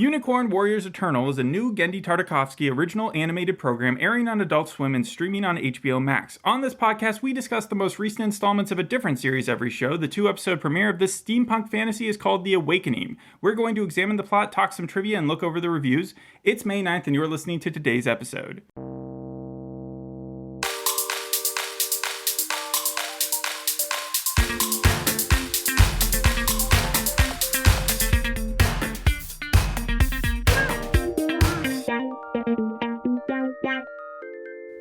Unicorn Warriors Eternal is a new Genndy Tartakovsky original animated program airing on Adult Swim and streaming on HBOMax. On this podcast, we discuss the most recent installments of a different series every show. The 2-episode premiere of this steampunk fantasy is called The Awakening. We're going to examine the plot, talk some trivia, and look over the reviews. It's May 9th, and you're listening to today's episode.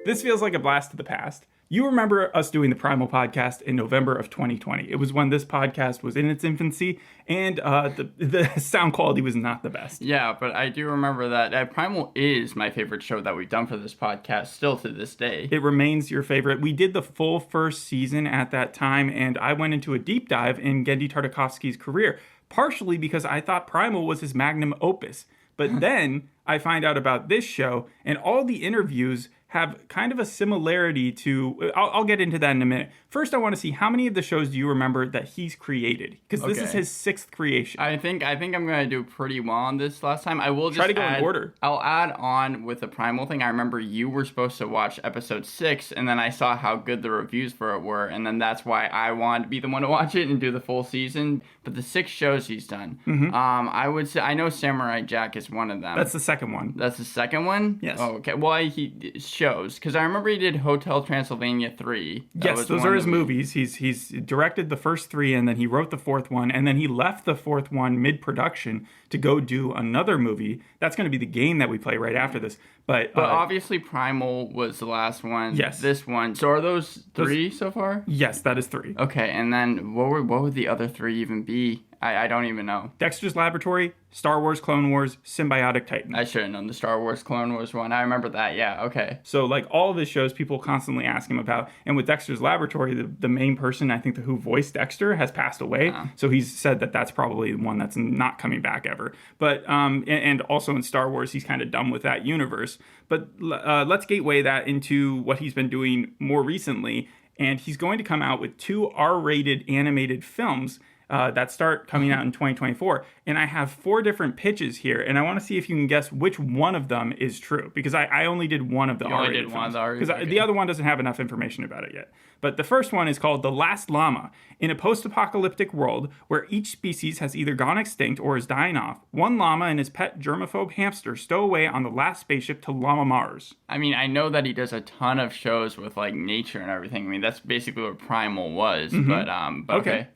This feels like a blast to the past. You remember us doing the Primal podcast in November of 2020. It was when this podcast was in its infancy, and the sound quality was not the best. Yeah, but I do remember that Primal is my favorite show that we've done for this podcast, still to this day. It remains your favorite. We did the full first season at that time, and I went into a deep dive in Genndy Tartakovsky's career, partially because I thought Primal was his magnum opus. But then I find out about this show, and all the interviews have kind of a similarity to... I'll get into that in a minute. First, I want to see how many of the shows do you remember that he's created? Because this is his 6th creation. I think I'm going to do pretty well on this last time. I will just try to go in order. I'll add on with the Primal thing. I remember you were supposed to watch episode 6, and then I saw how good the reviews for it were, and then that's why I wanted to be the one to watch it and do the full season. But the 6 shows he's done, I would say... I know Samurai Jack is one of them. That's the second one. That's the second one? Yes. Oh, okay. Well, he shows, because I remember he did Hotel Transylvania 3. Yes, those are his movies. He's directed the first 3, and then he wrote the 4th one, and then he left the 4th one mid-production to go do another movie. That's going to be the game that we play right after this. But obviously Primal was the last one. Yes. This one. So are those 3 so far? Yes, that is 3. Okay, and then what would the other 3 even be? I don't even know. Dexter's Laboratory, Star Wars Clone Wars, Symbiotic Titan. I should have known the Star Wars Clone Wars one. I remember that, yeah, okay. So, like, all of his shows, people constantly ask him about. And with Dexter's Laboratory, the main person, I think, who voiced Dexter has passed away. So he's said that that's probably one that's not coming back ever. But, and also in Star Wars, he's kind of done with that universe. But let's gateway that into what he's been doing more recently. And he's going to come out with 2 R-rated animated films that start coming out in 2024. And I have 4 different pitches here, and I want to see if you can guess which one of them is true, because I only did one of the R-rated films. Because the other one doesn't have enough information about it yet. But the first one is called The Last Llama. In a post-apocalyptic world where each species has either gone extinct or is dying off, one llama and his pet germaphobe hamster stow away on the last spaceship to Llama Mars. I mean, I know that he does a ton of shows with, like, nature and everything. I mean, that's basically what Primal was, but okay.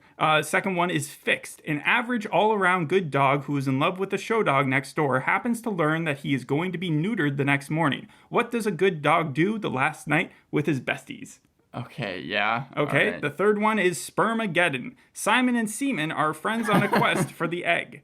Second one is Fixed. An average all-around good dog who is in love with the show dog next door happens to learn that he is going to be neutered the next morning. What does a good dog do the last night with his besties? Okay, yeah. Okay, right. The third one is Spermageddon. Simon and Seaman are friends on a quest for the egg.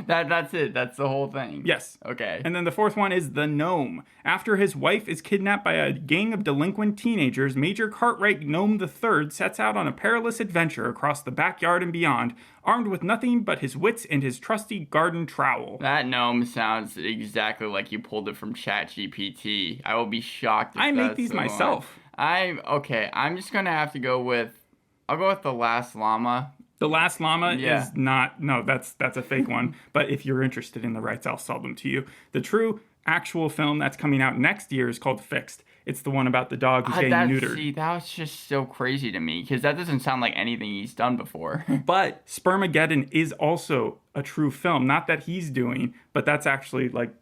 That's it. That's the whole thing. Yes. Okay. And then the fourth one is The Gnome. After his wife is kidnapped by a gang of delinquent teenagers, Major Cartwright Gnome III sets out on a perilous adventure across the backyard and beyond, armed with nothing but his wits and his trusty garden trowel. That gnome sounds exactly like you pulled it from ChatGPT. I will be shocked if I make these myself. I'm just going to have to go with... I'll go with The Last Llama. The Last Llama is not... No, that's a fake one. But if you're interested in the rights, I'll sell them to you. The true actual film that's coming out next year is called Fixed. It's the one about the dog who's getting neutered. See, that was just so crazy to me, because that doesn't sound like anything he's done before. But Spermageddon is also a true film. Not that he's doing, but that's actually, like...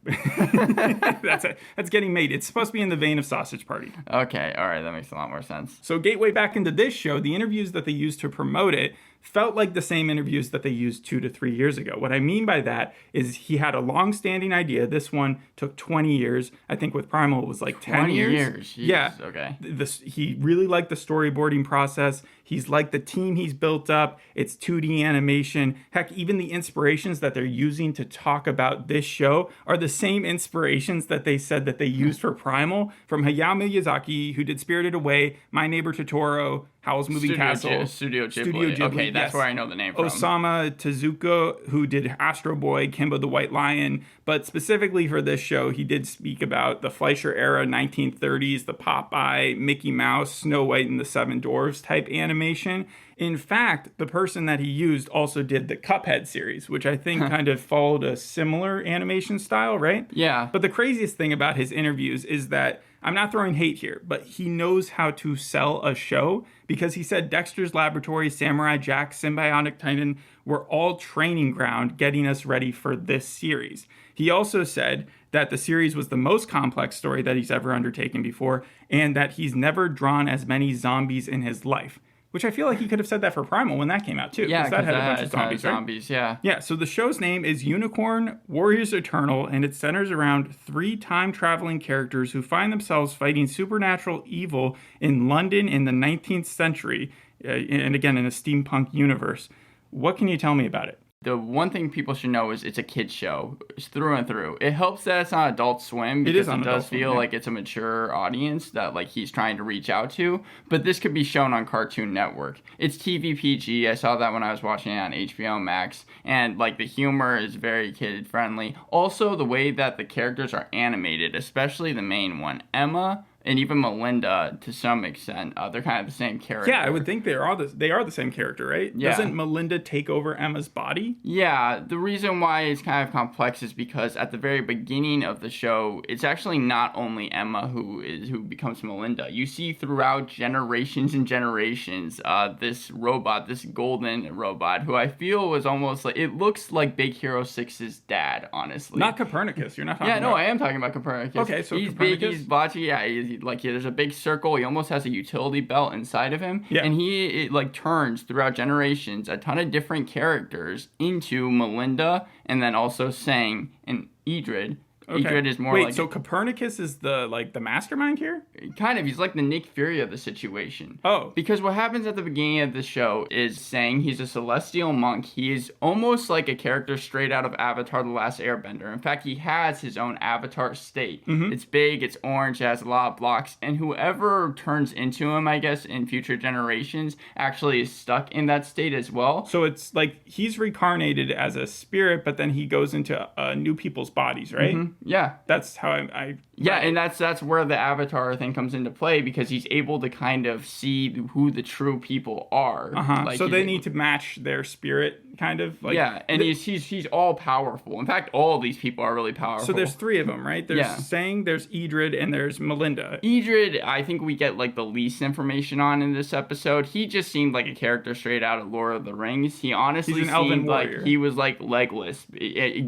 that's getting made. It's supposed to be in the vein of Sausage Party. Okay, all right, that makes a lot more sense. So gateway back into this show, the interviews that they used to promote it felt like the same interviews that they used 2 to 3 years ago. What I mean by that is he had a long-standing idea. This one took 20 years. I think with Primal it was like 10 years. 20 years. Jeez. Yeah. Okay. He really liked the storyboarding process. He's liked the team he's built up. It's 2D animation. Heck, even the inspirations that they're using to talk about this show are the same inspirations that they said that they used for Primal, from Hayao Miyazaki, who did Spirited Away, My Neighbor Totoro, Howl's Moving Castle. Studio Ghibli. Okay, that's where I know the name from. Osamu Tezuka, who did Astro Boy, Kimba the White Lion. But specifically for this show, he did speak about the Fleischer era, 1930s, the Popeye, Mickey Mouse, Snow White and the Seven Dwarfs type anime. animation. In fact, the person that he used also did the Cuphead series, which I think kind of followed a similar animation style, right? Yeah. But the craziest thing about his interviews is that, I'm not throwing hate here, but he knows how to sell a show, because he said Dexter's Laboratory, Samurai Jack, Symbiotic Titan were all training ground getting us ready for this series. He also said that the series was the most complex story that he's ever undertaken before, and that he's never drawn as many zombies in his life. Which I feel like he could have said that for Primal when that came out too. Yeah, because that had a bunch of zombies, zombies, right? yeah. Yeah, so the show's name is Unicorn Warriors Eternal, and it centers around 3 time-traveling characters who find themselves fighting supernatural evil in London in the 19th century, and again, in a steampunk universe. What can you tell me about it? The one thing people should know is it's a kid's show. It's through and through. It helps that it's on Adult Swim, because it does feel like it's a mature audience that like he's trying to reach out to. But this could be shown on Cartoon Network. It's TV PG. I saw that when I was watching it on HBOMax. And like the humor is very kid friendly. Also, the way that the characters are animated, especially the main one, Emma, and even Melinda, to some extent, they're kind of the same character. Yeah, I would think they are the same character, right? Yeah. Doesn't Melinda take over Emma's body? Yeah, the reason why it's kind of complex is because at the very beginning of the show, it's actually not only Emma who becomes Melinda. You see throughout generations and generations, this robot, this golden robot, who I feel was almost like, it looks like Big Hero 6's dad, honestly. Not Copernicus. You're not talking about... Yeah, no, I am talking about Copernicus. Okay, so he's Copernicus? Big, he's blotchy, yeah, there's a big circle. He almost has a utility belt inside of him. Yeah. And it turns throughout generations a ton of different characters into Melinda, and then also Sang and Idrid. Okay. Idrid is more Wait, so Copernicus is the mastermind here? Kind of. He's like the Nick Fury of the situation. Oh. Because what happens at the beginning of the show is Sang, he's a celestial monk. He is almost like a character straight out of Avatar: The Last Airbender. In fact, he has his own avatar state. Mm-hmm. It's big, it's orange, it has a lot of blocks, and whoever turns into him, I guess, in future generations, actually is stuck in that state as well. So it's like he's reincarnated as a spirit, but then he goes into new people's bodies, right? Mm-hmm. Yeah. That's how I yeah, and that's where the avatar thing comes into play, because he's able to kind of see who the true people are. Uh-huh. Like, so they need to match their spirit, kind of. Like, yeah, and he's all powerful. In fact, all of these people are really powerful. So there's 3 of them, right? There's Sang, there's Idrid, and there's Melinda. Idrid, I think we get like the least information on in this episode. He just seemed like a character straight out of Lord of the Rings. He honestly He's an elven seemed warrior. like he was like legless,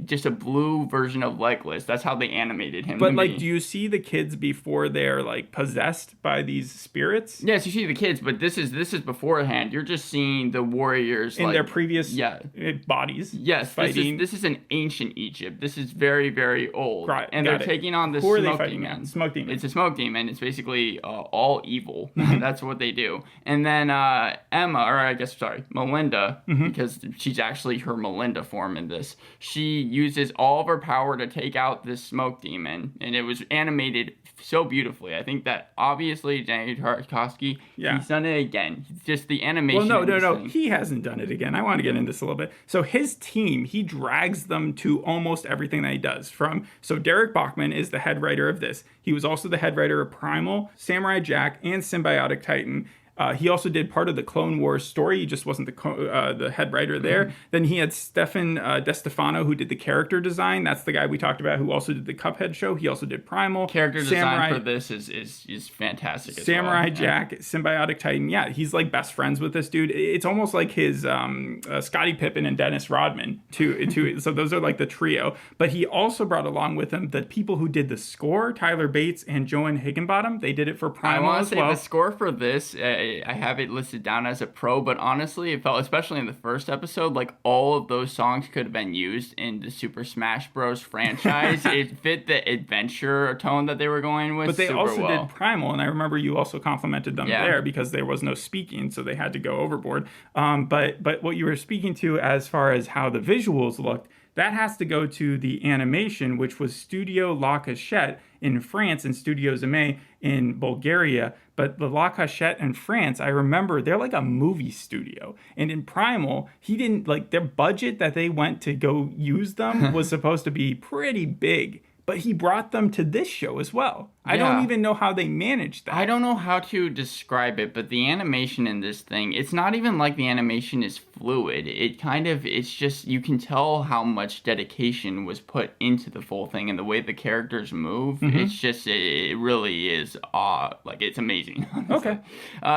just a blue version of legless. That's how they animated him. But like, do you see the kids before they're like possessed by these spirits? Yes, you see the kids, but this is beforehand. You're just seeing the warriors in their previous bodies. Yes, fighting. This is an ancient Egypt. This is very, very old. Right, and they're taking on this Who are smoke they fighting demon. Smoke demon. It's a smoke demon. It's basically all evil. That's what they do. And then Melinda, because she's actually her Melinda form in this. She uses all of her power to take out this smoke demon, and it was animated so beautifully. I think that obviously Genndy Tartakovsky, he's done it again. Just the animation. Well, no. He hasn't done it again. I want to get into this a little bit. So his team, he drags them to almost everything that he does. So Derek Bachman is the head writer of this. He was also the head writer of Primal, Samurai Jack, and Symbiotic Titan. He also did part of the Clone Wars story. He just wasn't the head writer there. Then he had Stefan DeStefano, who did the character design. That's the guy we talked about who also did the Cuphead show. He also did Primal. Character design for this is fantastic as Samurai well. Jack, Symbiotic Titan. Yeah, he's like best friends with this dude. It's almost like his Scottie Pippen and Dennis Rodman. So those are like the trio. But he also brought along with him the people who did the score, Tyler Bates and Joan Higginbottom. They did it for Primal as well. I want to say the score for this... I have it listed down as a pro, but honestly, it felt, especially in the first episode, like all of those songs could have been used in the Super Smash Bros. Franchise. It fit the adventure tone that they were going with. But they also did Primal, and I remember you also complimented them there because there was no speaking, so they had to go overboard. But what you were speaking to as far as how the visuals looked, that has to go to the animation, which was Studio La Cachette in France and Studio Zeme in Bulgaria. But the La Cachette in France, I remember, they're like a movie studio. And in Primal, he didn't, like, their budget that they went to go use them was supposed to be pretty big. But he brought them to this show as well. I don't even know how they managed that. I don't know how to describe it, but the animation in this thing, it's not even like the animation is fluid. It's just, you can tell how much dedication was put into the full thing, and the way the characters move, it's just, it really is, it's amazing. Okay.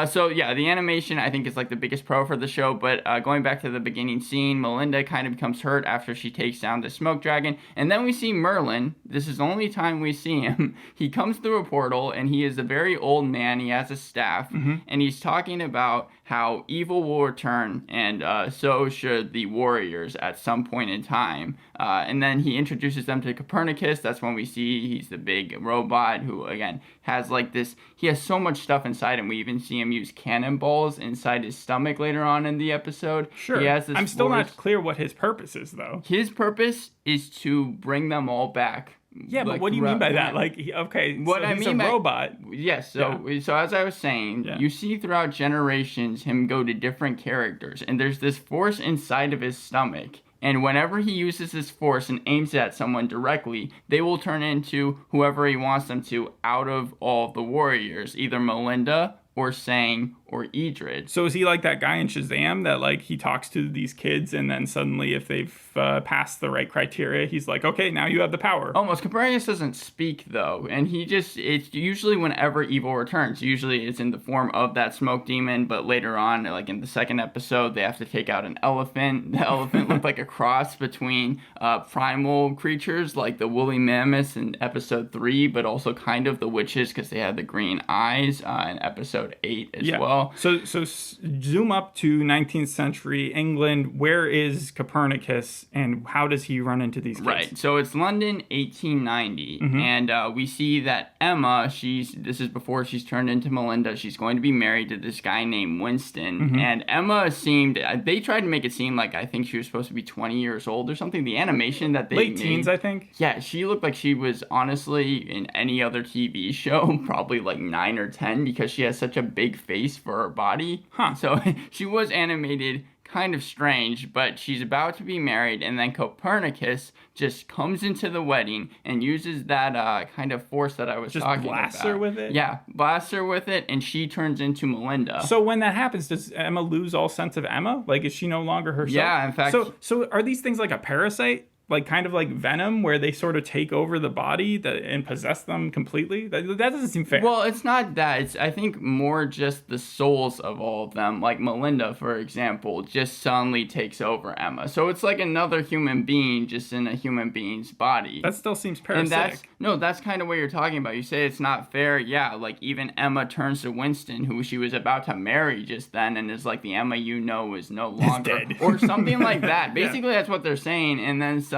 So yeah, the animation I think is like the biggest pro for the show, but going back to the beginning scene, Melinda kind of becomes hurt after she takes down the smoke dragon, and then we see Merlin. This is the only time we see him. He comes through a portal, and he is a very old man. He has a staff, and he's talking about how evil will return, and so should the warriors at some point in time. And then he introduces them to Copernicus. That's when we see he's the big robot who, again, has like this, he has so much stuff inside him. We even see him use cannonballs inside his stomach later on in the episode. Sure. He has this I'm still not clear what his purpose is, though. His purpose is to bring them all back. Yeah, but what do you mean by that? Like, okay, what so I he's mean a by, robot. Yes, so as I was saying, you see throughout generations him go to different characters, and there's this force inside of his stomach. And whenever he uses this force and aims it at someone directly, they will turn into whoever he wants them to out of all the warriors, either Melinda or Sang or Idrid. So is he like that guy in Shazam that like he talks to these kids and then suddenly if they've passed the right criteria, he's like, okay, now you have the power. Almost. Copernicus doesn't speak though, and it's usually whenever evil returns. Usually it's in the form of that smoke demon, but later on, like in the second episode, they have to take out an elephant. The elephant looked like a cross between primal creatures like the woolly mammoths in episode 3, but also kind of the witches because they had the green eyes in episode 8 as well. So zoom up to 19th century England. Where is Copernicus, and how does he run into these kids? Right. So it's London, 1890, and we see that Emma. This is before she's turned into Melinda. She's going to be married to this guy named Winston, and Emma seemed. They tried to make it seem like I think she was supposed to be 20 years old or something. The animation that they late made, teens, I think. Yeah, she looked like she was honestly in any other TV show probably like 9 or 10 because she has such a big face for her body. So she was animated kind of strange, but she's about to be married, and then Copernicus just comes into the wedding and uses that kind of force that I was talking about. Just blasts her with it? Yeah, blasts her with it, and she turns into Melinda. So when that happens, does Emma lose all sense of Emma? Like, is she no longer herself? Yeah, in fact. So are these things like a parasite? Like kind of like Venom, where they sort of take over the body and possess them completely? That doesn't seem fair. Well, it's not that. It's, I think, more just the souls of all of them. Like Melinda, for example, just suddenly takes over Emma. So it's like another human being just in a human being's body. That still seems parasitic. And that's kind of what you're talking about. You say it's not fair. Yeah, like even Emma turns to Winston, who she was about to marry just then, and is like, the Emma you know is no longer. Dead. Or something like that. Basically, that's what they're saying. And then suddenly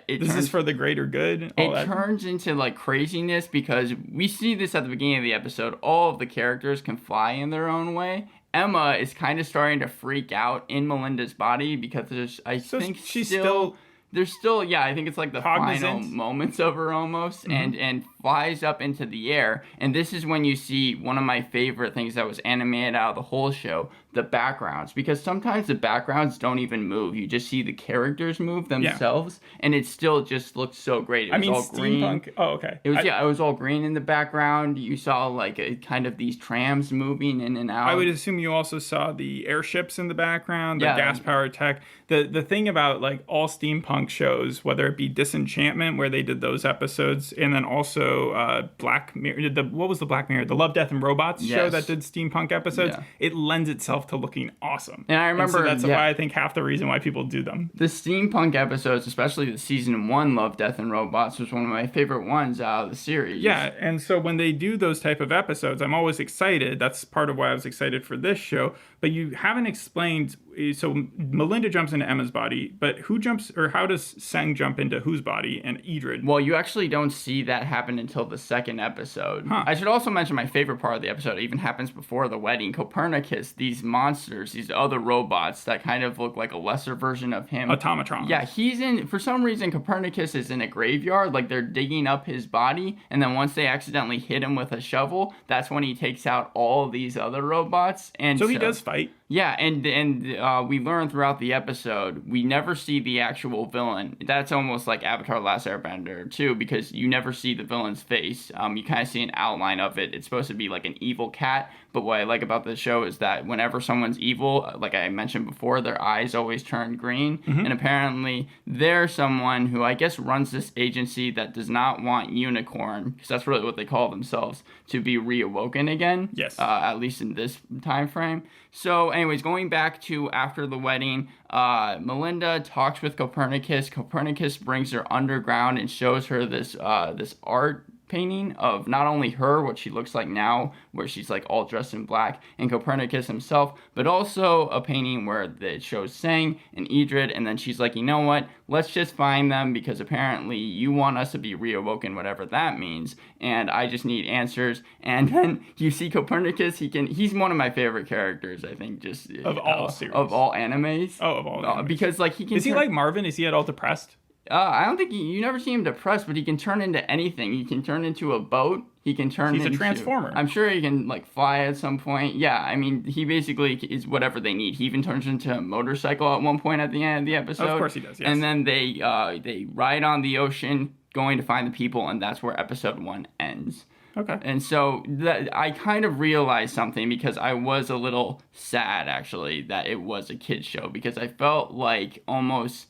this is for the greater good. It turns into like craziness because we see this at the beginning of the episode. All of the characters can fly in their own way. Emma is kind of starting to freak out in Melinda's body because she's still there's still, yeah, I think it's like the final moments of her almost, and flies up into the air. And this is when you see one of my favorite things that was animated out of the whole show, the backgrounds. Because sometimes the backgrounds don't even move. You just see the characters move themselves, and it still just looks so great. It was all steampunk. green. Oh, okay. It was all green in the background. You saw like kind of these trams moving in and out. I would assume you also saw the airships in the background, the gas-powered tech. The thing about like all steampunk shows, whether it be Disenchantment, where they did those episodes, and then also Black Mirror. What was the Black Mirror? The Love, Death, and Robots show that did steampunk episodes. Yeah. It lends itself to looking awesome. And I remember so that's why I think half the reason why people do them. The steampunk episodes, especially the season 1 Love, Death, and Robots, was one of my favorite ones out of the series. Yeah, and so when they do those type of episodes, I'm always excited. That's part of why I was excited for this show. But you haven't explained. So Melinda jumps into Emma's body, but who jumps, or how does Sang jump into whose body and Idrid? Well, you actually don't see that happen until the second episode. I should also mention my favorite part of the episode even happens before the wedding. Copernicus, these monsters, these other robots that kind of look like a lesser version of him. Automatrons. Yeah, for some reason, Copernicus is in a graveyard, like they're digging up his body, and then once they accidentally hit him with a shovel, that's when he takes out all of these other robots. And so he does fight. Yeah, and we learn throughout the episode, we never see the actual villain. That's almost like Avatar: Last Airbender too, because you never see the villain's face. You kind of see an outline of it. It's supposed to be like an evil cat, but what I like about the show is that whenever someone's evil, like I mentioned before, their eyes always turn green. Mm-hmm. And apparently they're someone who I guess runs this agency that does not want Unicorn, because that's really what they call themselves, to be reawoken again. Yes. At least in this time frame. So anyways, going back to after the wedding, Melinda talks with Copernicus. Copernicus brings her underground and shows her this art painting of not only her, what she looks like now, where she's like all dressed in black, and Copernicus himself, but also a painting where it shows Sang and Idrid, and then she's like, you know what, let's just find them because apparently you want us to be reawoken, whatever that means, and I just need answers. And then you see Copernicus, he's one of my favorite characters, I think, just of all series. Of all animes. Oh, of all animes. Because like he can Is he like Marvin? Is he at all depressed? I don't think you never see him depressed, but he can turn into anything. He can turn into a boat. He can turn into... He's a transformer. I'm sure he can, like, fly at some point. Yeah, I mean, he basically is whatever they need. He even turns into a motorcycle at one point at the end of the episode. Of course he does, yes. And then they ride on the ocean, going to find the people, and that's where episode 1 ends. Okay. And so I kind of realized something because I was a little sad, actually, that it was a kid's show, because I felt like almost...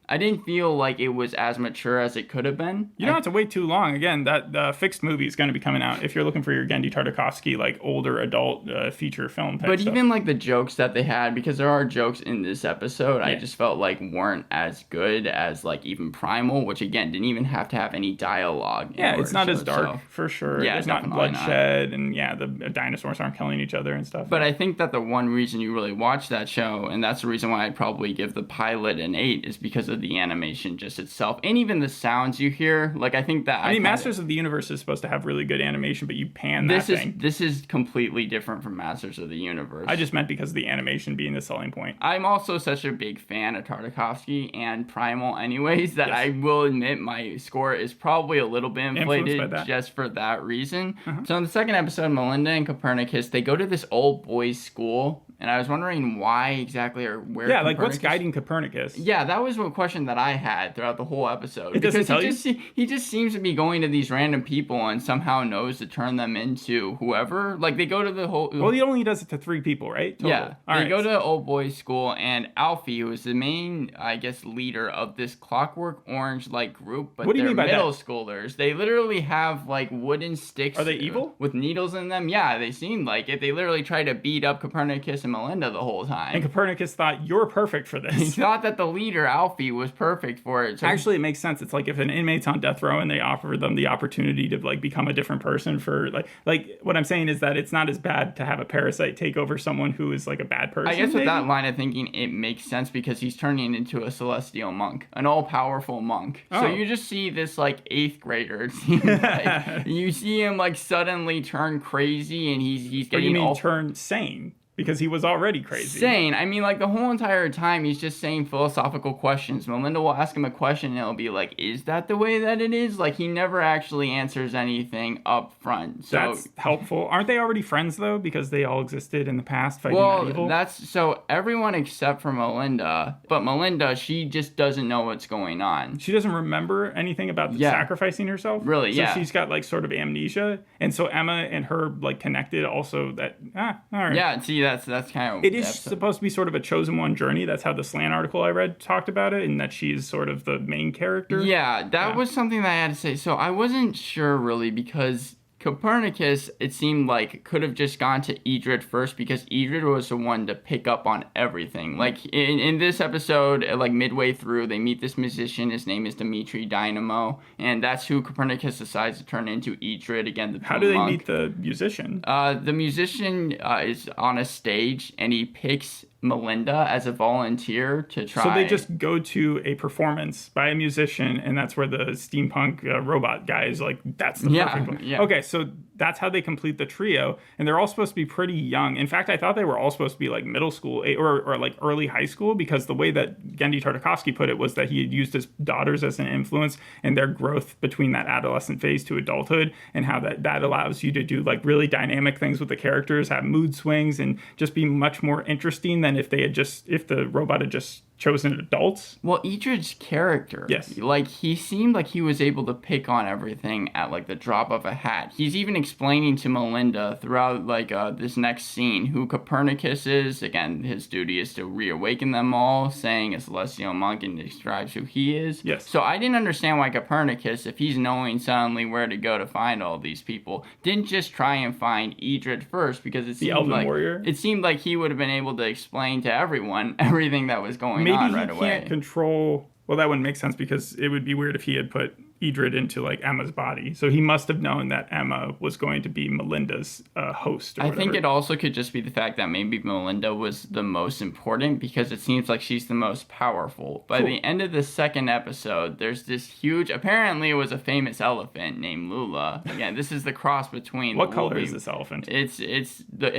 I didn't feel like it was as mature as it could have been. You don't have to wait too long. Again, that fixed movie is going to be coming out if you're looking for your Genndy Tartakovsky, like, older adult feature film type But stuff. even, like, the jokes that they had, because there are jokes in this episode, I just felt like weren't as good as, like, even Primal, which, again, didn't even have to have any dialogue. Yeah, it's not as dark, for sure. Yeah, there's not bloodshed, and, the dinosaurs aren't killing each other and stuff. But I think that the one reason you really watch that show, and that's the reason why I'd probably give the pilot an 8, is because of the animation just itself, and even the sounds you hear. Like, I think that Masters of the Universe is supposed to have really good animation, but you pan that thing. This is completely different from Masters of the Universe. I just meant because of the animation being the selling point. I'm also such a big fan of Tartakovsky and Primal anyways that I will admit my score is probably a little bit inflated just for that reason. So in the second episode, Melinda and Copernicus, they go to this old boys' school, and I was wondering why exactly or where. Yeah, like what's guiding Copernicus? Yeah, that was a question that I had throughout the whole episode. It doesn't tell you? He just seems to be going to these random people and somehow knows to turn them into whoever. Like, they go to the whole... Well, he only does it to 3 people, right? Total. Yeah. They go to old boys' school, and Alfie, who is the main, I guess, leader of this Clockwork Orange-like group, but what do you they're mean by middle that? Schoolers. They literally have, like, wooden sticks. Are they evil? With needles in them? Yeah, they seem like it. They literally try to beat up Copernicus and Melinda the whole time. And Copernicus thought, you're perfect for this. He thought that the leader, Alfie, was perfect for it. So actually, it makes sense. It's like if an inmate's on death row and they offer them the opportunity to, like, become a different person for, like what I'm saying is that it's not as bad to have a parasite take over someone who is, like, a bad person. I guess with that line of thinking, it makes sense because he's turning into a celestial monk, an all-powerful monk. Oh. So you just see this, like, 8th grader, it seems like. You see him, like, suddenly turn crazy, and he's getting... Or you mean turn sane? Because he was already crazy. Sane. I mean, like, the whole entire time, he's just saying philosophical questions. Melinda will ask him a question, and it'll be like, is that the way that it is? Like, he never actually answers anything up front. So that's helpful. Aren't they already friends, though? Because they all existed in the past fighting that evil? That's... So, everyone except for Melinda. But Melinda, she just doesn't know what's going on. She doesn't remember anything about sacrificing herself? Really, so she's got, like, sort of amnesia. And so Emma and her, like, connected also that... all right. Yeah, see, that's kind of... It is supposed to be sort of a chosen one journey. That's how the Slant article I read talked about it, and that she's sort of the main character. Yeah, that was something that I had to say. So I wasn't sure, really, because Copernicus, it seemed like, could have just gone to Idrid first because Idrid was the one to pick up on everything. Like, in this episode, like, midway through, they meet this musician. His name is Dimitri Dynamo, and that's who Copernicus decides to turn into Idrid, again, the How do they monk. meet the musician? The musician is on a stage, and he picks Melinda as a volunteer to try. So they just go to a performance by a musician, and that's where the steampunk robot guy is like, that's the perfect one. Yeah. Okay, so that's how they complete the trio, and they're all supposed to be pretty young. In fact, I thought they were all supposed to be like middle school or like early high school, because the way that Genndy Tartakovsky put it was that he had used his daughters as an influence in their growth between that adolescent phase to adulthood, and how that allows you to do like really dynamic things with the characters, have mood swings, and just be much more interesting than if the robot had just chosen adults. Well, Idrid's character, yes, like he seemed like he was able to pick on everything at like the drop of a hat. He's even explaining to Melinda throughout like this next scene who Copernicus is. Again, his duty is to reawaken them all, saying a celestial monk, and describes who he is. Yes. So I didn't understand why Copernicus, if he's knowing suddenly where to go to find all these people, didn't just try and find Idrid first, because it seemed the Elven like warrior. It seemed like he would have been able to explain to everyone everything that was going on right away. Maybe he can't control... Well, that wouldn't make sense, because it would be weird if he had put Idrid into like Emma's body. So he must have known that Emma was going to be Melinda's host. I think it also could just be the fact that maybe Melinda was the most important, because it seems like she's the most powerful. By the end of the second episode, there's this huge... Apparently, it was a famous elephant named Lula. Again, this is the cross between... What color is this elephant? It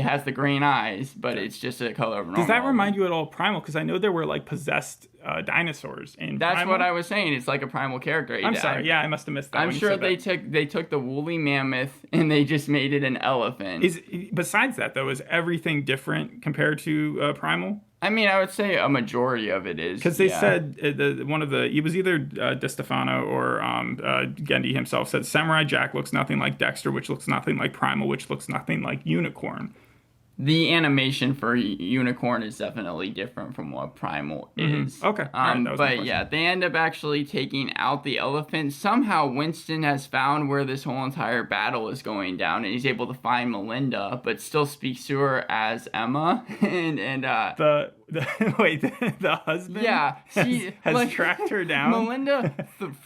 has the green eyes, but it's just a color of normal. Does that remind you at all of Primal? Because I know there were like possessed dinosaurs in That's Primal. What I was saying. It's like a Primal character. I'm sorry. Yeah, I must have missed that. I'm sure they took the woolly mammoth and they just made it an elephant. Besides that, though, is everything different compared to Primal? I mean, I would say a majority of it is. Because they said, it was either Di Stefano or Genndy himself said, Samurai Jack looks nothing like Dexter, which looks nothing like Primal, which looks nothing like Unicorn. The animation for Unicorn is definitely different from what Primal is. Okay. But yeah, they end up actually taking out the elephant. Somehow Winston has found where this whole entire battle is going down, and he's able to find Melinda, but still speaks to her as Emma. The husband has tracked her down. Melinda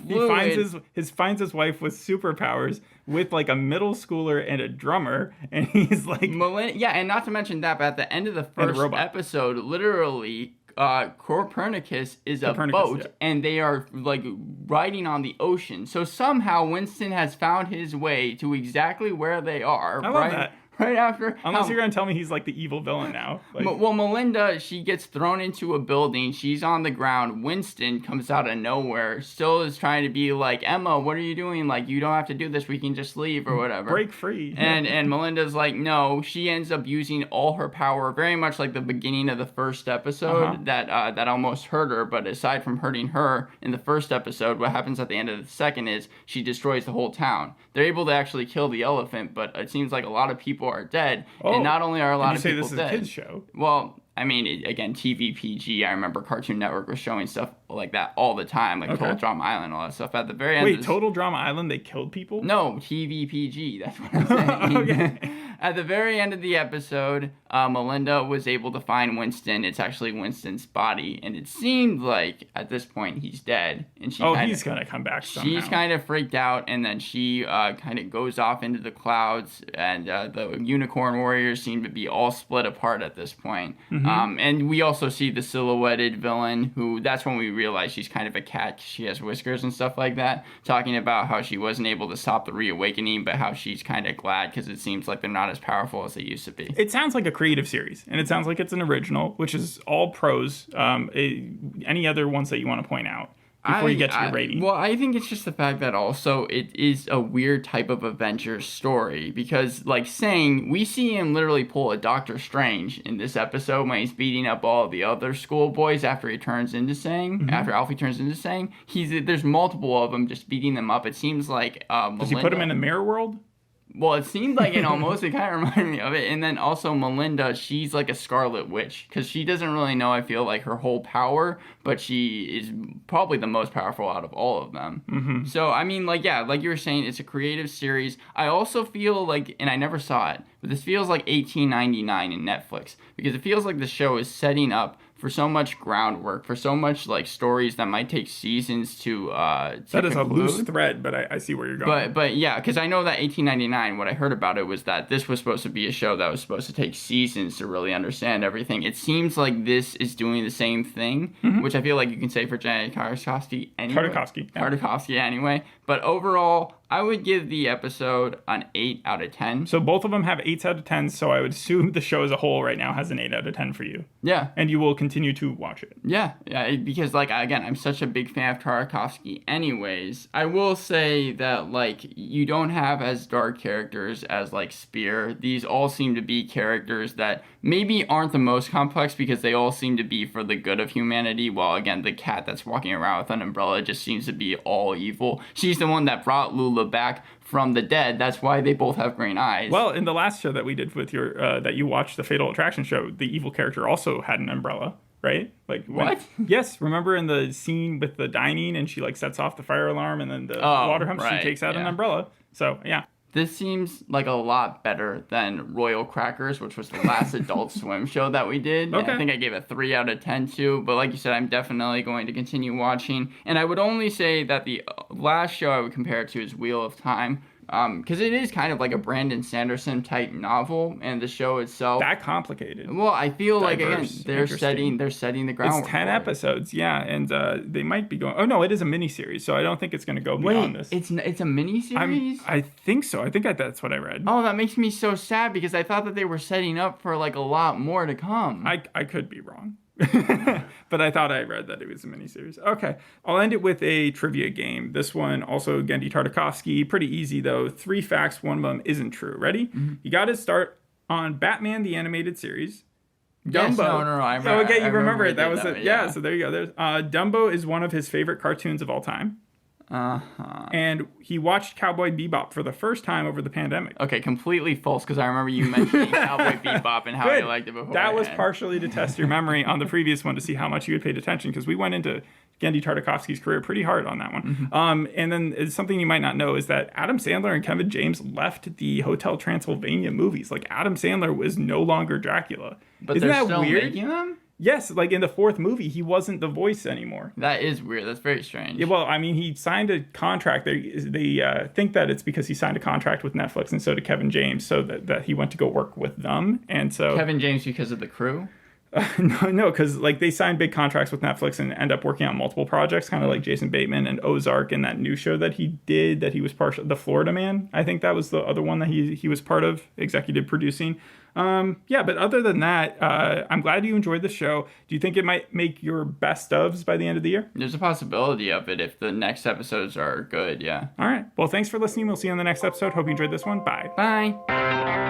he finds his wife with superpowers, with like a middle schooler and a drummer, and he's like... and not to mention that, but at the end of the first episode, literally... Copernicus is a boat, and they are like riding on the ocean. So somehow Winston has found his way to exactly where they are. I love that. Right after... Unless you're going to tell me he's like the evil villain now. Well, Melinda, she gets thrown into a building. She's on the ground. Winston comes out of nowhere. Still is trying to be like, Emma, what are you doing? Like, you don't have to do this. We can just leave or whatever. Break free. And Melinda's like, no. She ends up using all her power, very much like the beginning of the first episode that almost hurt her. But aside from hurting her in the first episode, what happens at the end of the second is she destroys the whole town. They're able to actually kill the elephant, but it seems like a lot of people are dead, and not only are a lot of people dead. You say this is a kids show? Well, I mean, again, TV PG. I remember Cartoon Network was showing stuff like that all the time, like Total Drama Island, all that stuff. At the very end, Total Drama Island, they killed people? No, TV PG. That's what I'm saying. Okay. At the very end of the episode, Melinda was able to find Winston. It's actually Winston's body, and it seemed like at this point he's dead. And he's gonna come back somehow. She's kind of freaked out, and then she kind of goes off into the clouds, and the Unicorn Warriors seem to be all split apart at this point. And we also see the silhouetted villain, who that's when we realize she's kind of a cat. She has whiskers and stuff like that, talking about how she wasn't able to stop the reawakening, but how she's kind of glad because it seems like they're not as powerful as they used to be. It sounds like a creative series, and it sounds like it's an original, which is all pros. Any other ones that you want to point out before you get to your rating? Well, I think it's just the fact that also it is a weird type of adventure story, because like saying we see him literally pull a Doctor Strange in this episode when he's beating up all the other schoolboys after he turns into Sang, after Alfie turns into Sang. There's multiple of them just beating them up. It seems like Does he put him in a mirror world? Well, it seemed like it almost. It kind of reminded me of it. And then also Melinda, she's like a Scarlet Witch, because she doesn't really know, I feel like, her whole power, but she is probably the most powerful out of all of them. So, I mean, like you were saying, it's a creative series. I also feel like, and I never saw it, but this feels like $18.99 in Netflix, because it feels like the show is setting up for so much groundwork, for so much like stories that might take seasons to that is conclude. A loose thread, but I see where you're going. But yeah, because I know that 1899, what I heard about it was that this was supposed to be a show that was supposed to take seasons to really understand everything. It seems like this is doing the same thing, which I feel like you can say for Genndy Tartakovsky anyway. Tartakovsky anyway. But overall, I would give the episode an 8 out of 10. So both of them have 8s out of 10, so I would assume the show as a whole right now has an 8 out of 10 for you. Yeah. And you will continue to watch it. Yeah, because, like, again, I'm such a big fan of Tartakovsky anyways. I will say that, like, you don't have as dark characters as, like, Spear. These all seem to be characters that maybe aren't the most complex because they all seem to be for the good of humanity, while, again, the cat that's walking around with an umbrella just seems to be all evil. She's the one that brought Lula back from the dead. That's why they both have green eyes. Well, in the last show that we did with your that you watched, the Fatal Attraction show, the evil character also had an umbrella, right? Like what? Yes, remember in the scene with the dining and she like sets off the fire alarm and then the water hump, she takes out an umbrella. So yeah. This seems like a lot better than Royal Crackers, which was the last Adult Swim show that we did. Okay. I think I gave it 3 out of 10 too, but like you said, I'm definitely going to continue watching. And I would only say that the last show I would compare it to is Wheel of Time. Because it is kind of like a Brandon Sanderson type novel, and the show itself that complicated. Well, I feel like again they're setting the groundwork. It's 10 episodes, yeah, and they might be going. Oh no, it is a miniseries, so I don't think it's going to go beyond this. It's a miniseries. I think so. I think that's what I read. Oh, that makes me so sad because I thought that they were setting up for like a lot more to come. I could be wrong. But I thought I read that it was a miniseries. Okay, I'll end it with a trivia game. This one also Genndy Tartakovsky. Pretty easy though. 3 facts, one of them isn't true. Ready? You got to start on Batman the Animated Series. Yes, Dumbo. no. I remember it. That was it. Yeah. So there you go. There's Dumbo is one of his favorite cartoons of all time. And he watched Cowboy Bebop for the first time over the pandemic. Okay, completely false, because I remember you mentioning Cowboy Bebop and how you liked it before. That was partially to test your memory on the previous one to see how much you had paid attention, because we went into Genndy Tartakovsky's career pretty hard on that one. And then it's something you might not know is that Adam Sandler and Kevin James left the Hotel Transylvania movies. Like, Adam Sandler was no longer Dracula. But Isn't they're that still weird? making them? Yes, like in the 4th movie, he wasn't the voice anymore. That is weird. That's very strange. Yeah, well, I mean, he signed a contract. They think that it's because he signed a contract with Netflix, and so did Kevin James, so that he went to go work with them. And so Kevin James because of The Crew? No, because like they signed big contracts with Netflix and end up working on multiple projects, kind of like Jason Bateman and Ozark and that new show that he did that he was The Florida Man. I think that was the other one that he was part of, executive producing. Yeah, but other than that, I'm glad you enjoyed the show. Do you think it might make your best ofs by the end of the year? There's a possibility of it if the next episodes are good, yeah. All right. Well, thanks for listening. We'll see you on the next episode. Hope you enjoyed this one. Bye. Bye.